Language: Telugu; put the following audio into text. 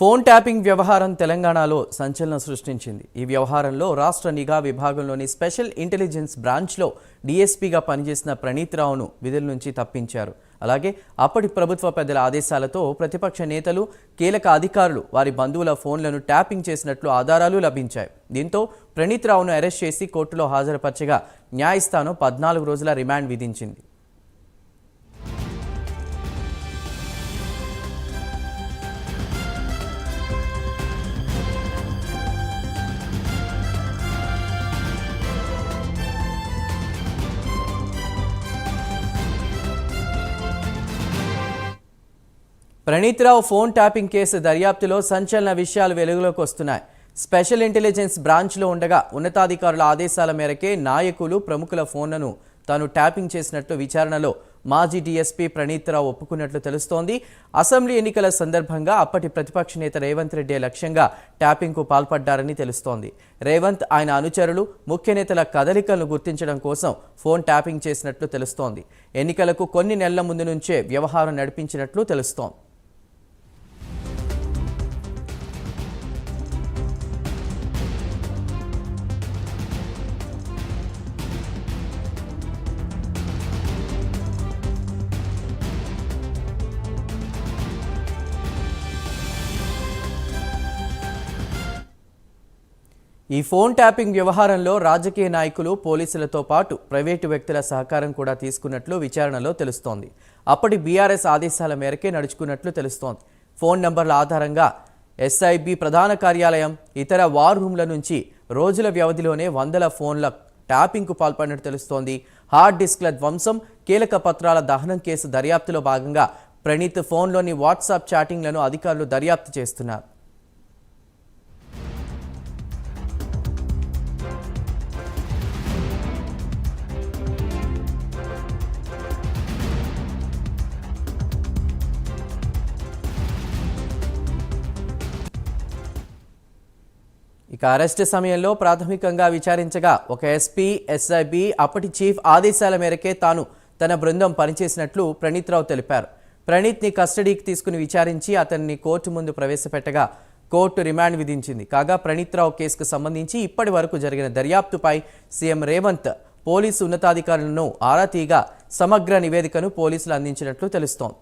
ఫోన్ ట్యాపింగ్ వ్యవహారం తెలంగాణలో సంచలనం సృష్టించింది. ఈ వ్యవహారంలో రాష్ట్ర నిఘా విభాగంలోని స్పెషల్ ఇంటెలిజెన్స్ బ్రాంచ్లో డీఎస్పీగా పనిచేసిన ప్రణీత్ రావును విధుల నుంచి తప్పించారు. అలాగే అప్పటి ప్రభుత్వ పెద్దల ఆదేశాలతో ప్రతిపక్ష నేతలు, కీలక అధికారులు వారి బంధువుల ఫోన్లను ట్యాపింగ్ చేసినట్లు ఆధారాలు లభించాయి. దీంతో ప్రణీత్ రావును అరెస్ట్ చేసి కోర్టులో హాజరుపరచగా న్యాయస్థానం 14 రోజుల రిమాండ్ విధించింది. ప్రణీత్ రావు ఫోన్ ట్యాపింగ్ కేసు దర్యాప్తులో సంచలన విషయాలు వెలుగులోకి వస్తున్నాయి. స్పెషల్ ఇంటెలిజెన్స్ బ్రాంచ్లో ఉండగా ఉన్నతాధికారుల ఆదేశాల మేరకే నాయకులు, ప్రముఖుల ఫోన్లను తాను ట్యాపింగ్ చేసినట్లు విచారణలో మాజీ డీఎస్పీ ప్రణీత్ రావు ఒప్పుకున్నట్లు తెలుస్తోంది. అసెంబ్లీ ఎన్నికల సందర్భంగా అప్పటి ప్రతిపక్ష నేత రేవంత్ రెడ్డి లక్ష్యంగా ట్యాపింగ్కు పాల్పడ్డారని తెలుస్తోంది. రేవంత్, ఆయన అనుచరులు, ముఖ్య నేతల కదలికలను గుర్తించడం కోసం ఫోన్ ట్యాపింగ్ చేసినట్లు తెలుస్తోంది. ఎన్నికలకు కొన్ని నెలల ముందు నుంచే వ్యవహారం నడిపించినట్లు తెలుస్తోంది. ఈ ఫోన్ ట్యాపింగ్ వ్యవహారంలో రాజకీయ నాయకులు, పోలీసులతో పాటు ప్రైవేటు వ్యక్తుల సహకారం కూడా తీసుకున్నట్లు విచారణలో తెలుస్తోంది. అప్పటి బీఆర్ఎస్ ఆదేశాల మేరకే నడుచుకున్నట్లు తెలుస్తోంది. ఫోన్ నంబర్ల ఆధారంగా ఎస్ఐబి ప్రధాన కార్యాలయం, ఇతర వార్ రూమ్ల నుంచి రోజుల వ్యవధిలోనే వందల ఫోన్ల ట్యాపింగ్కు పాల్పడినట్టు తెలుస్తోంది. హార్డ్ డిస్క్ల ధ్వంసం, కీలక పత్రాల దహనం కేసు దర్యాప్తులో భాగంగా ప్రణీత్ ఫోన్లోని వాట్సాప్ చాటింగ్లను అధికారులు దర్యాప్తు చేస్తున్నారు. ఇక అరెస్టు సమయంలో ప్రాథమికంగా విచారించగా ఒక ఎస్పీ, ఎస్ఐబి అప్పటి చీఫ్ ఆదేశాల మేరకే తాను, తన బృందం పనిచేసినట్లు ప్రణీత్ రావు తెలిపారు. ప్రణీత్ని కస్టడీకి తీసుకుని విచారించి అతన్ని కోర్టు ముందు ప్రవేశపెట్టగా కోర్టు రిమాండ్ విధించింది. కాగా ప్రణీత్ రావు కేసుకు సంబంధించి ఇప్పటి వరకు జరిగిన దర్యాప్తుపై సీఎం రేవంత్ పోలీసు ఉన్నతాధికారులను ఆరా తీయగా సమగ్ర నివేదికను పోలీసులు అందించినట్లు తెలుస్తోంది.